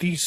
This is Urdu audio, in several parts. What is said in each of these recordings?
30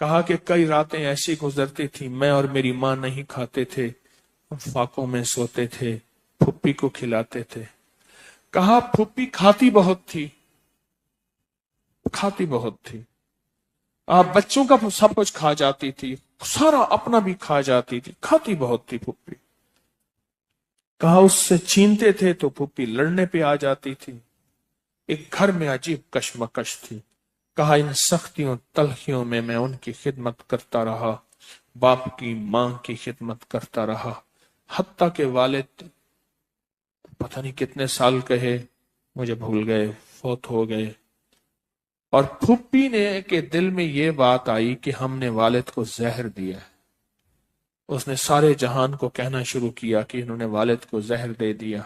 کہا کہ کئی راتیں ایسی گزرتی تھی میں اور میری ماں نہیں کھاتے تھے، فاقوں میں سوتے تھے، پھپھی کو کھلاتے تھے۔ کہا پھپھی کھاتی بہت تھی، کھاتی بہت تھی، آپ بچوں کا سب کچھ کھا جاتی تھی، سارا اپنا بھی کھا جاتی تھی، کھاتی بہت تھی پھپھی۔ کہا اس سے چھینتے تھے تو پھپھی لڑنے پہ آ جاتی تھی۔ ایک گھر میں عجیب کشمکش تھی۔ کہا ان سختیوں تلخیوں میں میں ان کی خدمت کرتا رہا، باپ کی ماں کی خدمت کرتا رہا، حتیٰ کہ والد پتہ نہیں کتنے سال کہے مجھے بھول گئے، فوت ہو گئے۔ اور پھپھی نے کے دل میں یہ بات آئی کہ ہم نے والد کو زہر دیا ہے۔ اس نے سارے جہان کو کہنا شروع کیا کہ انہوں نے والد کو زہر دے دیا،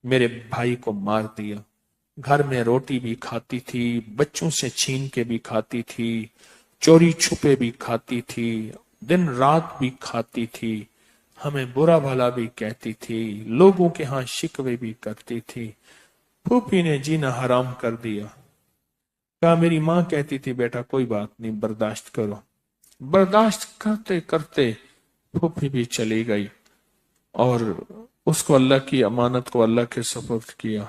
میرے بھائی کو مار دیا۔ گھر میں روٹی بھی کھاتی تھی، بچوں سے چھین کے بھی کھاتی تھی، چوری چھپے بھی کھاتی تھی، دن رات بھی کھاتی تھی، ہمیں برا بھلا بھی کہتی تھی، لوگوں کے ہاں شکوے بھی کرتی تھی۔ پھوپھی نے جینا حرام کر دیا۔ کہا میری ماں کہتی تھی بیٹا کوئی بات نہیں، برداشت کرو۔ برداشت کرتے کرتے پھوپھی بھی چلی گئی اور اس کو اللہ کی امانت کو اللہ کے سپرد کیا،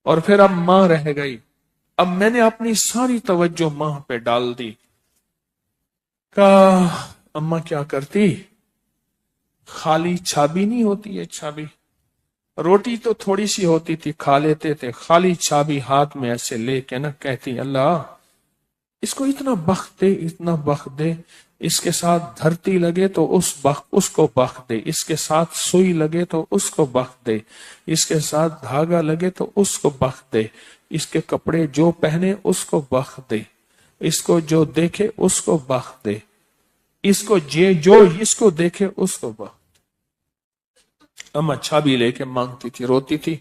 اور پھر اب ماں رہ گئی۔ اب میں نے اپنی ساری توجہ ماں پہ ڈال دی۔ کہا اماں کیا کرتی؟ خالی چھابی نہیں ہوتی ہے، چھابی روٹی تو تھوڑی سی ہوتی تھی کھا لیتے تھے، خالی چھابی ہاتھ میں ایسے لے کے نا کہتی اللہ اس کو اتنا بخت دے، اتنا بخت دے، اس کے ساتھ دھرتی لگے تو اس کو بخت دے، اس کے ساتھ سوئی لگے تو اس کو بخت دے، اس کے ساتھ دھاگا لگے تو اس کو بخت دے، اس کے کپڑے جو پہنے اس کو بخت دے، اس کو جو دیکھے اس کو بخت دے، اس کو جو اس کو دیکھے اس کو بخت۔ اماں چھابی لے کے مانگتی تھی، روتی تھی،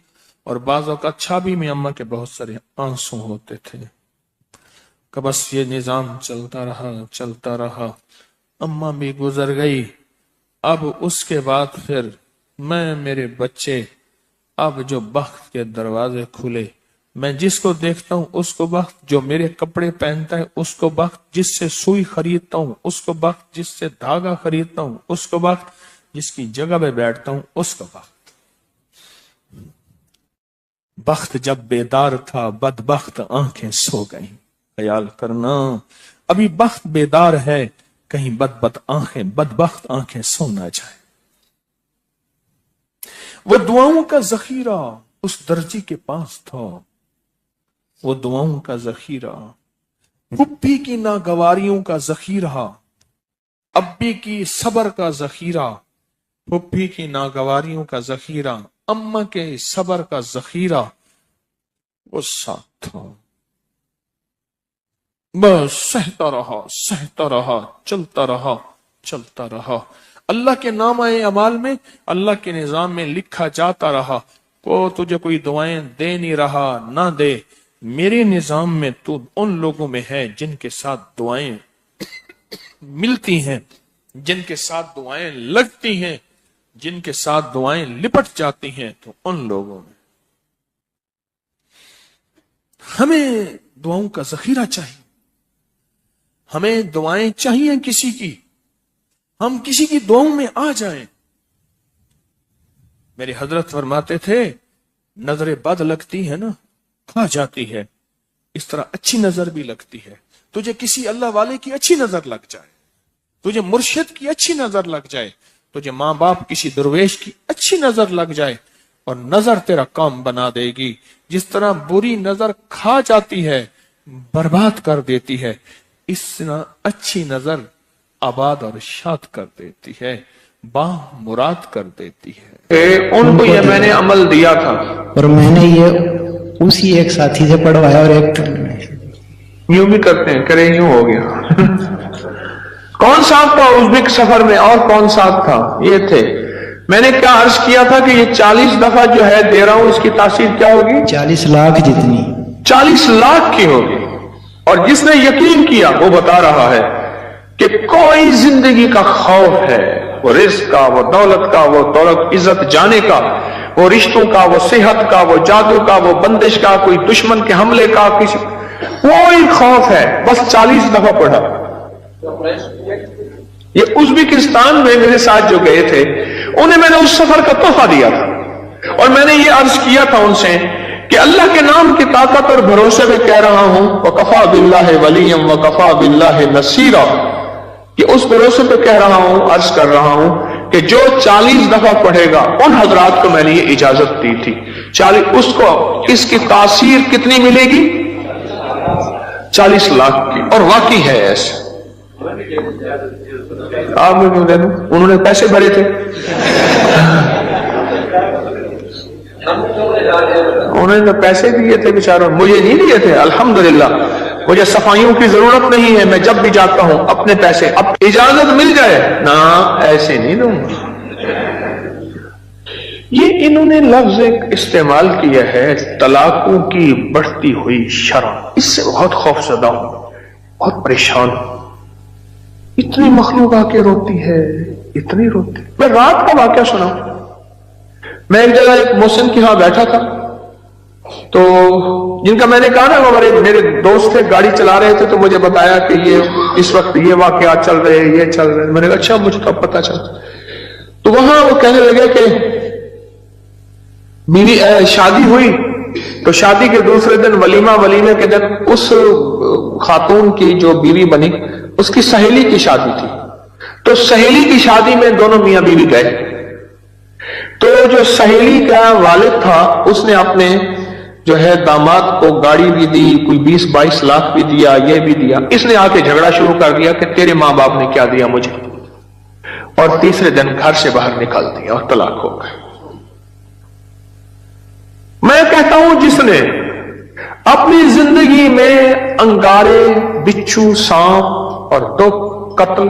اور بعض اوقات چھابی میں اماں کے بہت سارے آنسو ہوتے تھے۔ کہ بس یہ نظام چلتا رہا، اماں بھی گزر گئی۔ اب اس کے بعد پھر میں میرے بچے، اب جو بخت کے دروازے کھلے، میں جس کو دیکھتا ہوں اس کو بخت، جو میرے کپڑے پہنتا ہے اس کو بخت، جس سے سوئی خریدتا ہوں اس کو بخت، جس سے دھاگا خریدتا ہوں اس کو بخت، جس کی جگہ پہ بیٹھتا ہوں اس کو بخت۔ بخت جب بیدار تھا بدبخت آنکھیں سو گئیں۔ خیال کرنا ابھی بخت بیدار ہے، کہیں بدبخت آنکھیں سو نہ جائے۔ وہ دعاؤں کا ذخیرہ اس درجی کے پاس تھا، وہ دعاؤں کا ذخیرہ، پھپھی کی ناگواریوں کا ذخیرہ، ابی کی صبر کا ذخیرہ، پھپھی کی ناگواریوں کا ذخیرہ، اماں کے صبر کا ذخیرہ وہ ساتھ تھا۔ بس سہتا رہا، چلتا رہا۔ اللہ کے نامہ اعمال میں، اللہ کے نظام میں لکھا جاتا رہا، کو تجھے کوئی دعائیں دے نہیں رہا، نہ دے، میرے نظام میں تو ان لوگوں میں ہے جن کے ساتھ دعائیں ملتی ہیں، جن کے ساتھ دعائیں لگتی ہیں، جن کے ساتھ دعائیں لپٹ جاتی ہیں، تو ان لوگوں میں ہمیں دعاؤں کا ذخیرہ چاہیے، ہمیں دعائیں چاہیے کسی کی، ہم کسی کی دعاؤں میں آ جائیں۔ میرے حضرت فرماتے تھے نظر بد لگتی ہے نا کھا جاتی ہے، اس طرح اچھی نظر بھی لگتی ہے۔ تجھے کسی اللہ والے کی اچھی نظر لگ جائے، تجھے مرشد کی اچھی نظر لگ جائے، تجھے ماں باپ کسی درویش کی اچھی نظر لگ جائے، اور نظر تیرا کام بنا دے گی۔ جس طرح بری نظر کھا جاتی ہے، برباد کر دیتی ہے، اس طرح اچھی نظر آباد اور شاد کر دیتی ہے، مراد کر دیتی ہے۔ ان کو یہ میں نے عمل دیا تھا، اور میں نے یہ اسی ایک ساتھی سے پڑھوایا، اور ایک یوں بھی کرتے ہیں، کرے یوں ہو گیا۔ کون ساتھ تھا ازبک سفر میں، اور کون ساتھ تھا؟ یہ تھے۔ میں نے کیا عرض کیا تھا کہ یہ 40 دفعہ جو ہے دے رہا ہوں، اس کی تاثیر کیا ہوگی؟ 40 لاکھ جتنی، 40 لاکھ کی ہوگی۔ اور جس نے یقین کیا وہ بتا رہا ہے کہ کوئی زندگی کا خوف ہے، وہ رزق کا، وہ دولت کا، وہ دولت عزت جانے کا، وہ رشتوں کا، وہ صحت کا، وہ جادو کا، وہ بندش کا، کوئی دشمن کے حملے کا، کوئی خوف ہے، بس 40 دفعہ پڑھا۔ یہ ازبکستان میں میرے ساتھ جو گئے تھے انہیں میں نے اس سفر کا تحفہ دیا تھا، اور میں نے یہ عرض کیا تھا ان سے کہ اللہ کے نام کی طاقت اور بھروسے میں کہہ رہا ہوں وَكَفَى بِاللَّهِ وَلِيًّا وَكَفَى بِاللَّهِ نَصِيرًا، کہ اس بھروسے پہ کہہ رہا ہوں، عرض کر رہا ہوں کہ جو 40 دفعہ پڑھے گا، ان حضرات کو میں نے یہ اجازت دی تھی 40، اس کو اس کی تاثیر کتنی ملے گی؟ 40 لاکھ کی، اور واقعی ہے ایسے۔ آپ میں کیوں دے دوں؟ انہوں نے پیسے بھرے تھے، انہوں نے پیسے دیے تھے بیچاروں، مجھے نہیں دیے تھے۔ الحمدللہ مجھے صفائیوں کی ضرورت نہیں ہے، میں جب بھی جاتا ہوں اپنے پیسے، اب اجازت مل جائے نا ایسے نہیں دوں گا۔ یہ انہوں نے لفظ ایک استعمال کیا ہے طلاقوں کی بڑھتی ہوئی شرح، اس سے بہت خوف زدہ ہوں، بہت پریشان ہوں۔ اتنی مخلوق آ کے روتی ہے، اتنی روتی۔ میں رات کا واقعہ سنا، میں ایک جگہ ایک محسن کے ہاں بیٹھا تھا، تو جن کا میں نے کہا نا وہ میرے دوست تھے، گاڑی چلا رہے تھے، تو مجھے بتایا کہ یہ اس وقت یہ واقعات چل رہے ہیں، یہ چل رہے ہیں۔ میں نے کہا اچھا، مجھے تو پتا چلا۔ تو وہاں وہ کہنے لگے کہ میری شادی ہوئی، تو شادی کے دوسرے دن ولیمے کے دن اس خاتون کی جو بیوی بنی، اس کی سہیلی کی شادی تھی، تو سہیلی کی شادی میں دونوں میاں بیوی گئے، تو جو سہیلی کا والد تھا اس نے اپنے جو ہے داماد کو گاڑی بھی دی، کوئی 20-22 لاکھ بھی دیا، یہ بھی دیا۔ اس نے آ کے جھگڑا شروع کر دیا کہ تیرے ماں باپ نے کیا دیا مجھے، اور تیسرے دن گھر سے باہر نکال دیا اور طلاق ہو گئے۔ میں کہتا ہوں جس نے اپنی زندگی میں انگارے، بچھو، سانپ اور دکھ، قتل،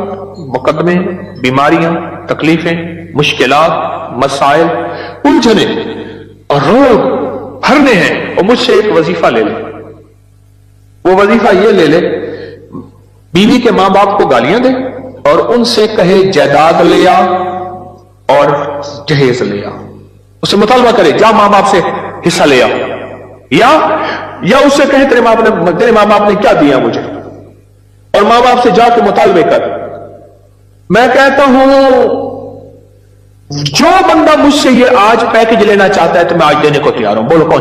مقدمے، بیماریاں، تکلیفیں، مشکلات، مسائل، الجھنے اور روگ بھرنے ہیں، اور مجھ سے ایک وظیفہ لے لے۔ وہ وظیفہ یہ لے لے، بیوی کے ماں باپ کو گالیاں دے اور ان سے کہے جائیداد لے آ اور جہیز لے آ، اس سے مطالبہ کرے جا ماں باپ سے حصہ لے آ، یا اس سے کہے تیرے ماں باپ نے کیا دیا مجھے، اور ماں باپ سے جا کے مطالبے کر۔ میں کہتا ہوں جو بندہ مجھ سے یہ آج پیکج لینا چاہتا ہے تو میں آج دینے کو تیار ہوں، بولو کون